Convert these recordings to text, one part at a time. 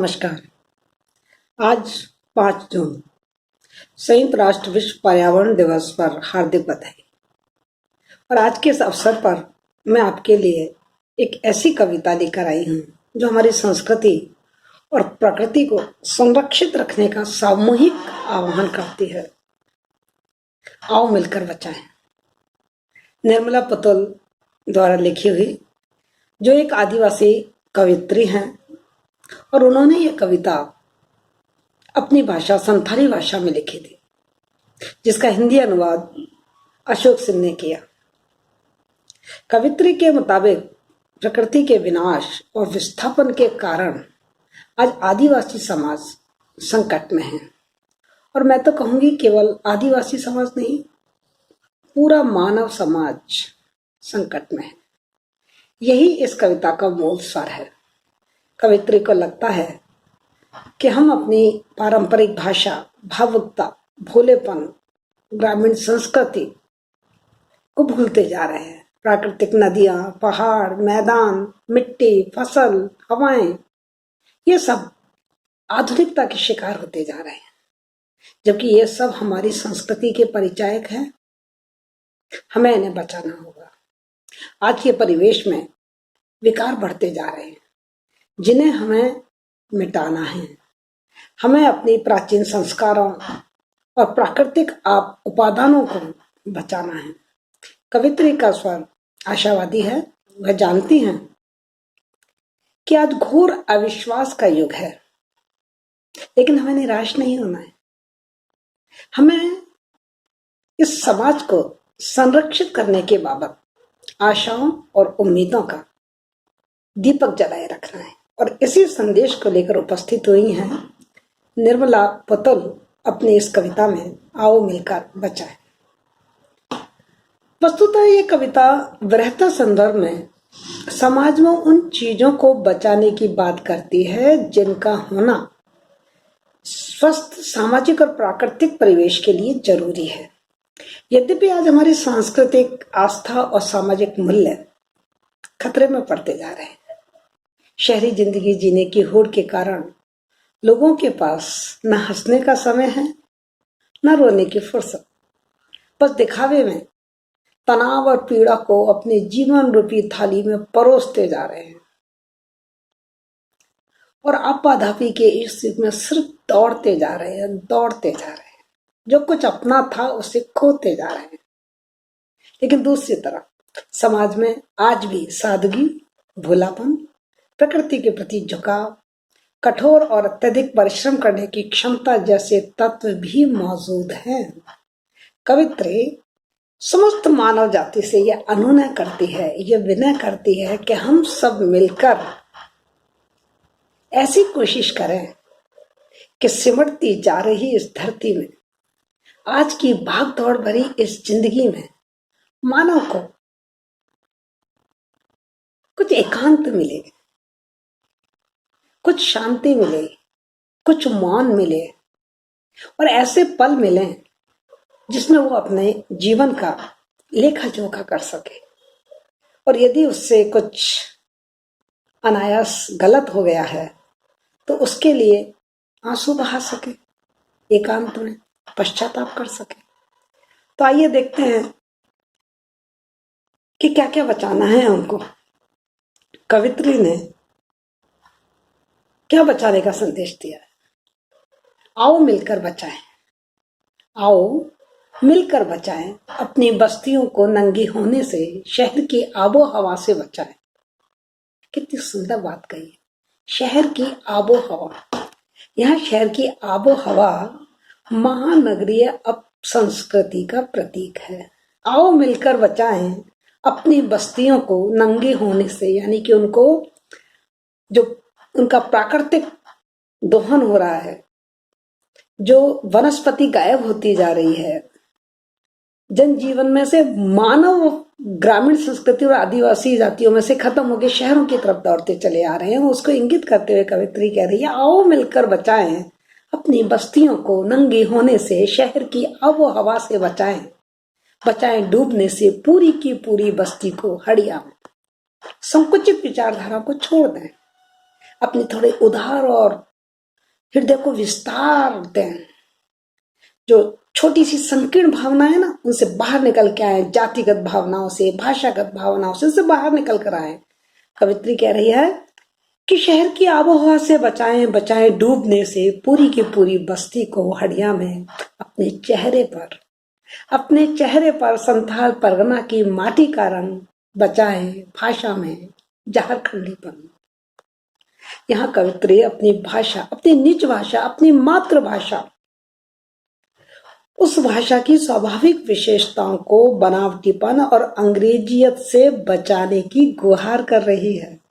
नमस्कार। आज 5 जून संयुक्त राष्ट्र विश्व पर्यावरण दिवस पर हार्दिक बधाई। और आज के इस अवसर पर मैं आपके लिए एक ऐसी कविता लेकर आई हूँ जो हमारी संस्कृति और प्रकृति को संरक्षित रखने का सामूहिक आह्वान करती है। आओ मिलकर बचाएं। निर्मला पतोल द्वारा लिखी हुई, जो एक आदिवासी कवित्री हैं, और उन्होंने ये कविता अपनी भाषा संथाली भाषा में लिखी थी, जिसका हिंदी अनुवाद अशोक सिंह ने किया। कवित्री के मुताबिक प्रकृति के विनाश और विस्थापन के कारण आज आदिवासी समाज संकट में है। और मैं तो कहूंगी केवल आदिवासी समाज नहीं, पूरा मानव समाज संकट में है। यही इस कविता का मूल सार है। कवित्री को लगता है कि हम अपनी पारंपरिक भाषा, भावुकता, भोलेपन, ग्रामीण संस्कृति को भूलते जा रहे हैं। प्राकृतिक नदियां, पहाड़, मैदान, मिट्टी, फसल, हवाएं, ये सब आधुनिकता के शिकार होते जा रहे हैं, जबकि ये सब हमारी संस्कृति के परिचायक हैं। हमें इन्हें बचाना होगा। आज के परिवेश में विकार बढ़ते जा रहे हैं, जिन्हें हमें मिटाना है। हमें अपनी प्राचीन संस्कारों और प्राकृतिक उपादानों को बचाना है। कवित्री का स्वर आशावादी है। वह जानती हैं कि आज घोर अविश्वास का युग है, लेकिन हमें निराश नहीं होना है। हमें इस समाज को संरक्षित करने के बाबत आशाओं और उम्मीदों का दीपक जलाए रखना है। और इसी संदेश को लेकर उपस्थित हुई हैं निर्मला पतोल अपनी इस कविता में आओ मिलकर बचाएं। वस्तुतः ये कविता वृहत्तर संदर्भ में समाज में उन चीजों को बचाने की बात करती है जिनका होना स्वस्थ सामाजिक और प्राकृतिक परिवेश के लिए जरूरी है। यद्यपि आज हमारी सांस्कृतिक आस्था और सामाजिक मूल्य खतरे में पड़ते जा रहे हैं। शहरी जिंदगी जीने की होड़ के कारण लोगों के पास न हंसने का समय है, न रोने की फुर्सत। बस दिखावे में तनाव और पीड़ा को अपने जीवन रूपी थाली में परोसते जा रहे हैं और आपाधापी के इस युग में सिर्फ दौड़ते जा रहे हैं। जो कुछ अपना था उसे खोते जा रहे हैं। लेकिन दूसरी तरफ समाज में आज भी सादगी, भोलापन, प्रकृति के प्रति झुकाव, कठोर और अत्यधिक परिश्रम करने की क्षमता जैसे तत्व भी मौजूद हैं। कवित्री समस्त मानव जाति से यह अनुनय करती है, यह विनय करती है कि हम सब मिलकर ऐसी कोशिश करें कि सिमटती जा रही इस धरती में, आज की भागदौड़ भरी इस जिंदगी में मानव को कुछ एकांत मिले, कुछ शांति मिले, कुछ मौन मिले और ऐसे पल मिले जिसमें वो अपने जीवन का लेखा जोखा कर सके। और यदि उससे कुछ अनायास गलत हो गया है तो उसके लिए आंसू बहा सके, एकांत में पश्चाताप कर सके। तो आइए देखते हैं कि क्या क्या बचाना है हमको। कवित्री ने क्या बचाने का संदेश दिया है। आओ मिलकर बचाएं, आओ मिलकर बचाएं, अपनी बस्तियों को नंगी होने से, शहर की आबो हवा से बचाएं। कितनी सुंदर बात कही है। शहर की आबो हवा, यहाँ शहर की आबो हवा महानगरीय अपसंस्कृति का प्रतीक है। आओ मिलकर बचाएं अपनी बस्तियों को नंगे होने से, यानी कि उनको जो उनका प्राकृतिक दोहन हो रहा है, जो वनस्पति गायब होती जा रही है, जनजीवन में से मानव ग्रामीण संस्कृति और आदिवासी जातियों में से खत्म होकर शहरों की तरफ दौड़ते चले आ रहे हैं। उसको इंगित करते हुए कवित्री कह रही है, आओ मिलकर बचाएं अपनी बस्तियों को नंगी होने से, शहर की आबो हवा से बचाएं डूबने से पूरी की पूरी बस्ती को हड़िया में। संकुचित विचारधारा को छोड़ दें, अपनी थोड़ी उदार और हृदय को विस्तार दें। जो छोटी सी संकीर्ण भावना है ना, उनसे बाहर निकल के आए, जातिगत भावनाओं से, भाषागत भावनाओं से, उससे बाहर निकल कर आए। कवित्री कह रही है कि शहर की आबोहवा से बचाएं, बचाएं डूबने से पूरी की पूरी बस्ती को हड़िया में अपने चेहरे पर संथाल परगना की माटी का रंग बचाएं, भाषा में झारखंडीपन। यहाँ कवित्री अपनी भाषा, अपनी निज भाषा, अपनी मातृभाषा, उस भाषा की स्वाभाविक विशेषताओं को बनावटीपन और अंग्रेजियत से बचाने की गुहार कर रही है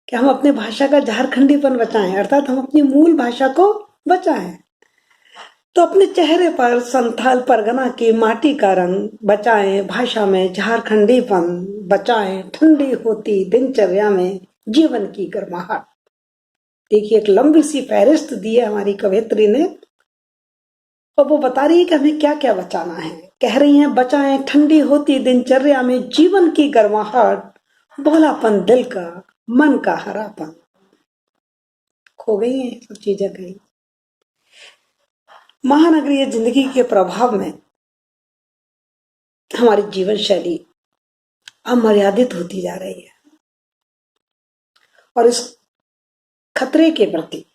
कि हम अपनी भाषा का झारखंडीपन बचाएं, अर्थात हम अपनी मूल भाषा को बचाएं। तो अपने चेहरे पर संथाल परगना की माटी का रंग बचाएं, भाषा में झारखंडीपन बचाएं, ठंडी होती दिनचर्या में जीवन की गर्माहट। देखिए, एक लंबी सी फहरिस्त दी है हमारी कवियत्री ने, और वो बता रही है कि हमें क्या क्या बचाना है। कह रही हैं, बचाएं ठंडी होती दिनचर्या में जीवन की गर्माहट, भोलापन दिल का, मन का हरापन। खो गई है सब चीजें कहीं। महानगरीय जिंदगी के प्रभाव में हमारी जीवन शैली अमर्यादित होती जा रही है, और इस खतरे के प्रति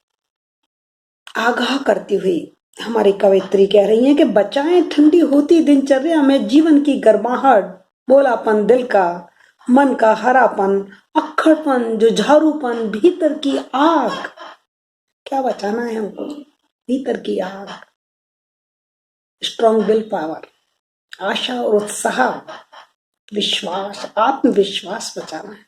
आगाह करती हुई हमारी कवित्री कह रही है कि बचाएं ठंडी होती दिनचर्या में जीवन की गर्माहट, बोलापन दिल का, मन का हरापन, अक्खड़पन, जुझारूपन, भीतर की आग। क्या बचाना है हमको? भीतर की आग, स्ट्रॉन्ग विल पावर, आशा और उत्साह, विश्वास, आत्मविश्वास बचाना है।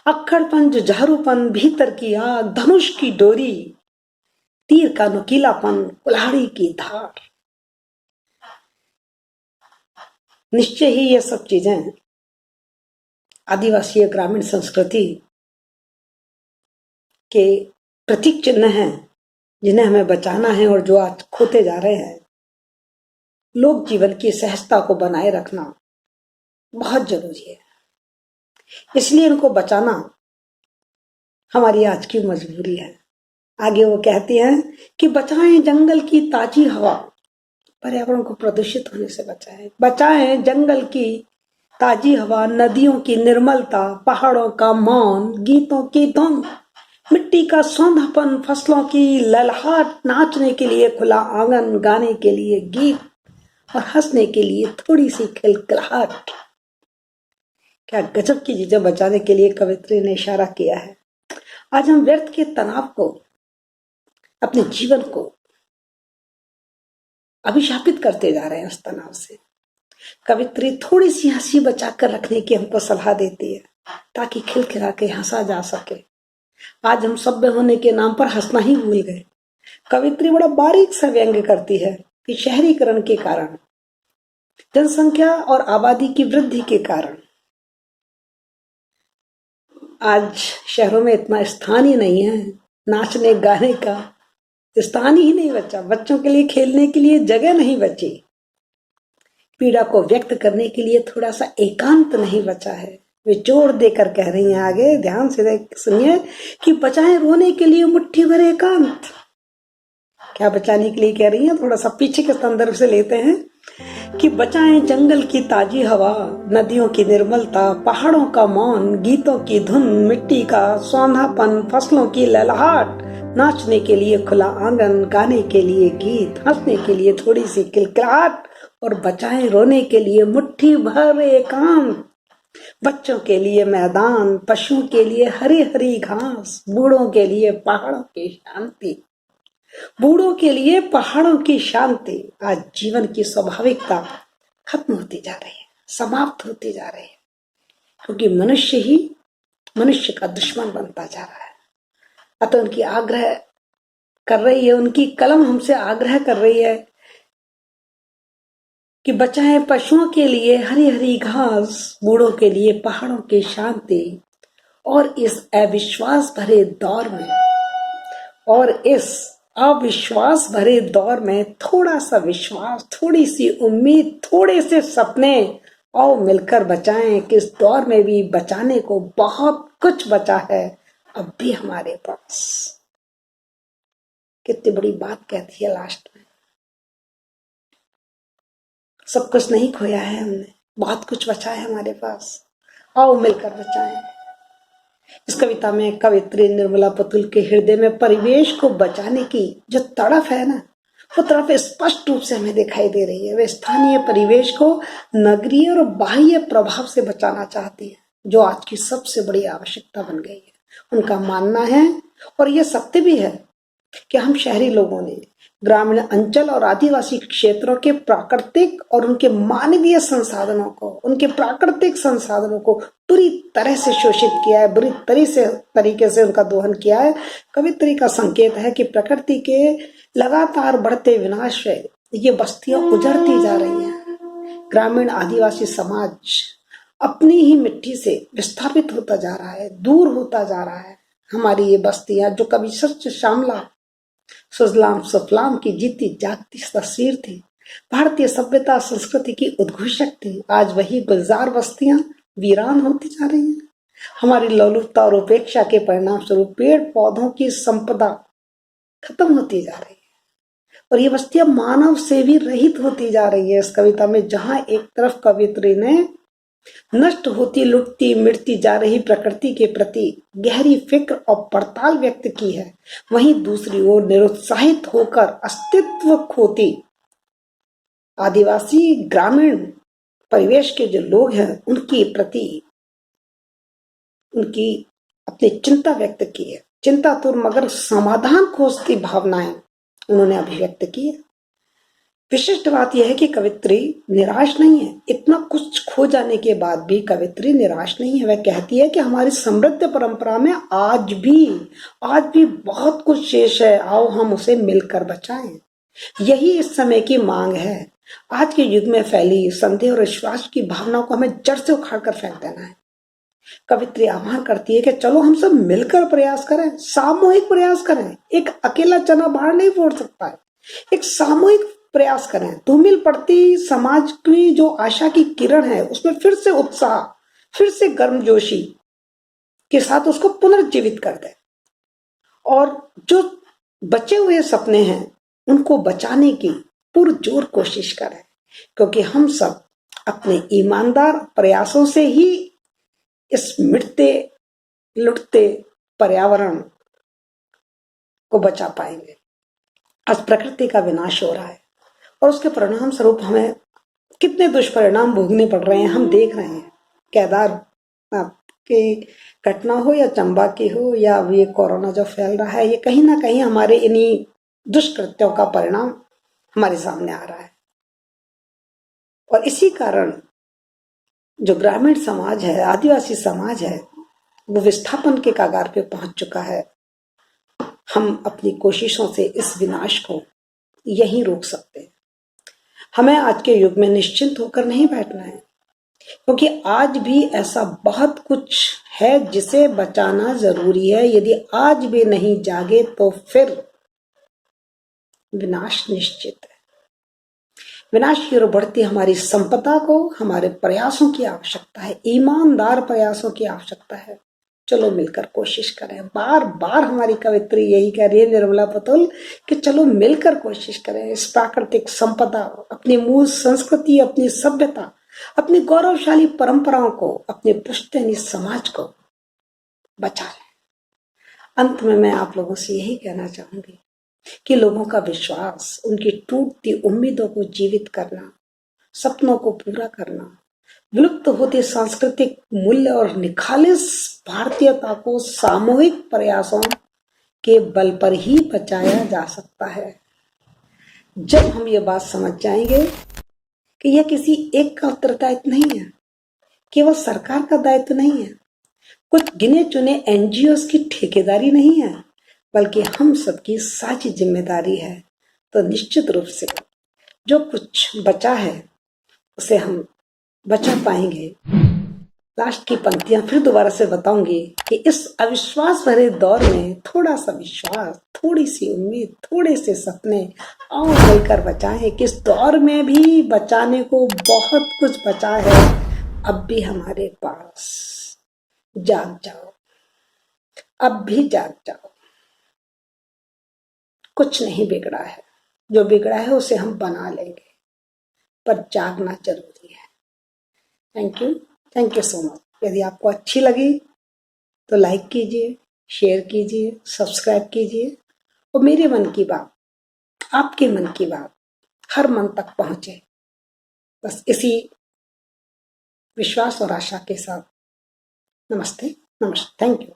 अक्खड़पन, जुझारूपन, भीतर की आग, धनुष की डोरी, तीर का नुकीलापन, कुल्हाड़ी की धार। निश्चय ही ये सब चीजें आदिवासी ग्रामीण संस्कृति के प्रतीक चिन्ह हैं, जिन्हें हमें बचाना है और जो आज खोते जा रहे हैं। लोक जीवन की सहजता को बनाए रखना बहुत जरूरी है, इसलिए इनको बचाना हमारी आज की मजबूरी है। आगे वो कहती हैं कि बचाएं जंगल की ताजी हवा, पर्यावरण को प्रदूषित होने से बचाएं जंगल की ताजी हवा, नदियों की निर्मलता, पहाड़ों का मौन, गीतों की धुन, मिट्टी का सौंधापन, फसलों की ललहाट, नाचने के लिए खुला आंगन, गाने के लिए गीत और हंसने के लिए थोड़ी सी खिलखिलाहट। क्या गजब की चीजें बचाने के लिए कवित्री ने इशारा किया है। आज हम व्यर्थ के तनाव को, अपने जीवन को अभिशापित करते जा रहे हैं उस तनाव से। कवित्री थोड़ी सी हंसी बचाकर रखने की हमको सलाह देती है, ताकि खिलखिला के हंसा जा सके। आज हम सभ्य होने के नाम पर हंसना ही भूल गए। कवित्री बड़ा बारीक सा व्यंग्य करती है कि शहरीकरण के कारण, जनसंख्या और आबादी की वृद्धि के कारण आज शहरों में इतना स्थान ही नहीं है, नाचने गाने का स्थान ही नहीं बचा, बच्चों के लिए खेलने के लिए जगह नहीं बची, पीड़ा को व्यक्त करने के लिए थोड़ा सा एकांत नहीं बचा है। वे जोर देकर कह रही हैं, आगे ध्यान से सुनिए, कि बचाएं रोने के लिए मुट्ठी भर एकांत। क्या बचाने के लिए कह रही हैं? थोड़ा सा पीछे के संदर्भ से लेते हैं कि बचाएं जंगल की ताजी हवा, नदियों की निर्मलता, पहाड़ों का मौन, गीतों की धुन, मिट्टी का सौंधापन, फसलों की ललहाट, नाचने के लिए खुला आंगन, गाने के लिए गीत, हंसने के लिए थोड़ी सी किलकिलाहट, और बचाएं रोने के लिए मुट्ठी भर एकांत। बच्चों के लिए मैदान, पशुओं के लिए हरी हरी घास, बूढ़ों के लिए पहाड़ों की शांति, बूढ़ों के लिए पहाड़ों की शांति। आज जीवन की स्वाभाविकता खत्म होती जा रही है, समाप्त होती जा रही है, क्योंकि मनुष्य ही मनुष्य का दुश्मन बनता जा रहा है। अतः उनकी आग्रह कर रही है, उनकी कलम हमसे आग्रह कर रही है कि बचाएं पशुओं के लिए हरी हरी घास, बूढ़ों के लिए पहाड़ों की शांति। और इस अविश्वास भरे दौर में, और इस अविश्वास भरे दौर में थोड़ा सा विश्वास, थोड़ी सी उम्मीद, थोड़े से सपने, आओ मिलकर बचाएं कि इस दौर में भी बचाने को बहुत कुछ बचा है अब भी हमारे पास। कितनी बड़ी बात कहती है लास्ट में। सब कुछ नहीं खोया है हमने, बहुत कुछ बचा है हमारे पास, आओ मिलकर बचाएं। इस कविता में कवित्री निर्मला पुतुल के हृदय में परिवेश को बचाने की जो तड़प है ना, वो तड़प स्पष्ट रूप से हमें दिखाई दे रही है। वे स्थानीय परिवेश को नगरीय और बाह्य प्रभाव से बचाना चाहती है, जो आज की सबसे बड़ी आवश्यकता बन गई है। उनका मानना है, और ये सत्य भी है, कि हम शहरी लोगों ने ग्रामीण अंचल और आदिवासी क्षेत्रों के प्राकृतिक और उनके मानवीय संसाधनों को, उनके प्राकृतिक संसाधनों को बुरी तरह से शोषित किया है, बुरी तरीके से उनका दोहन किया है। कवित्री का संकेत है कि प्रकृति के लगातार बढ़ते विनाश से ये बस्तियां उजड़ती जा रही हैं। ग्रामीण आदिवासी समाज अपनी ही मिट्टी से विस्थापित होता जा रहा है, दूर होता जा रहा है। हमारी ये बस्तियां जो कभी सच श्यामला सुजलाम सुफलाम की जीती जागती तस्वीर थी, भारतीय सभ्यता संस्कृति की उद्घोषक थी, आज वही गुलजार बस्तियां वीरान होती जा रही हैं। हमारी लोलुपता और उपेक्षा के परिणाम स्वरूप पेड़ पौधों की संपदा खत्म होती जा रही है, और ये बस्तियां मानव से भी रहित होती जा रही है। इस कविता में जहां एक तरफ कवित्री ने नष्ट होती, लुटती, मिटती जा रही प्रकृति के प्रति गहरी फिक्र और पड़ताल व्यक्त की है, वहीं दूसरी ओर निरुत्साहित होकर अस्तित्व खोती आदिवासी ग्रामीण परिवेश के जो लोग हैं, उनके प्रति उनकी अपनी चिंता व्यक्त की है। चिंतातुर मगर समाधान खोजती भावनाएं उन्होंने अभिव्यक्त की है। विशिष्ट बात यह है कि कवित्री निराश नहीं है। इतना कुछ खो जाने के बाद भी कवित्री निराश नहीं है। वह कहती है कि हमारी समृद्ध परंपरा में आज भी बहुत कुछ शेष है, आओ हम उसे मिलकर बचाएं। यही इस समय की मांग है। आज के युग में फैली संदेह और विश्वास की भावनाओं को हमें जड़ से उखाड़ कर फेंक देना है। कवित्री आह्वान करती है कि चलो हम सब मिलकर प्रयास करें, सामूहिक प्रयास करें। एक अकेला चना बाहर नहीं फोड़ सकता है, एक सामूहिक प्रयास करें। धूमिल पड़ती समाज की जो आशा की किरण है, उसमें फिर से उत्साह, फिर से गर्मजोशी के साथ उसको पुनर्जीवित कर दें, और जो बचे हुए सपने हैं उनको बचाने की पुरजोर कोशिश करें, क्योंकि हम सब अपने ईमानदार प्रयासों से ही इस मिटते लुटते पर्यावरण को बचा पाएंगे। आज प्रकृति का विनाश हो रहा है, और उसके परिणाम स्वरूप हमें कितने दुष्परिणाम भोगने पड़ रहे हैं, हम देख रहे हैं। केदार की घटना हो या चंबा की हो, या ये कोरोना जो फैल रहा है, ये कहीं ना कहीं हमारे इन्हीं दुष्कृत्यों का परिणाम हमारे सामने आ रहा है। और इसी कारण जो ग्रामीण समाज है, आदिवासी समाज है, वो विस्थापन के कगार पे पहुंच चुका है। हम अपनी कोशिशों से इस विनाश को यहीं रोक सकते हैं। हमें आज के युग में निश्चिंत होकर नहीं बैठना है, क्योंकि आज भी ऐसा बहुत कुछ है जिसे बचाना जरूरी है। यदि आज भी नहीं जागे तो फिर विनाश निश्चित है। विनाश की ओर बढ़ती हमारी संपदा को हमारे प्रयासों की आवश्यकता है, ईमानदार प्रयासों की आवश्यकता है। चलो मिलकर कोशिश करें। बार बार हमारी कवित्री यही कह रही है, निर्मला पुतुल, कि चलो मिलकर कोशिश करें। इस प्राकृतिक संपदा, अपनी मूल संस्कृति, अपनी सभ्यता, अपनी गौरवशाली परंपराओं को, अपने पुश्तैनी समाज को बचा लें। अंत में मैं आप लोगों से यही कहना चाहूंगी कि लोगों का विश्वास, उनकी टूटती उम्मीदों को जीवित करना, सपनों को पूरा करना, विलुप्त होते सांस्कृतिक मूल्य और निखालिस भारतीयता को सामूहिक प्रयासों के बल पर ही बचाया जा सकता है। जब हम ये बात समझ जाएंगे कि यह किसी एक का उत्तरदायित्व नहीं है, केवल सरकार का दायित्व नहीं है, कुछ गिने चुने एनजीओ की ठेकेदारी नहीं है, बल्कि हम सबकी साझी जिम्मेदारी है, तो निश्चित रूप से जो कुछ बचा है उसे हम बचा पाएंगे। लास्ट की पंक्तियां फिर दोबारा से बताऊंगी कि इस अविश्वास भरे दौर में थोड़ा सा विश्वास, थोड़ी सी उम्मीद, थोड़े से सपने आओ मिलकर बचाएं। कि इस दौर में भी बचाने को बहुत कुछ बचा है अब भी हमारे पास। जाग जाओ, अब भी जाग जाओ। कुछ नहीं बिगड़ा है, जो बिगड़ा है उसे हम बना लेंगे, पर जागना जरूरी है। Thank you so much. यदि आपको अच्छी लगी तो लाइक कीजिए, शेयर कीजिए, सब्सक्राइब कीजिए और मेरे मन की बात, आपके मन की बात हर मन तक पहुंचे, बस इसी विश्वास और आशा के साथ नमस्ते, नमस्ते, थैंक यू।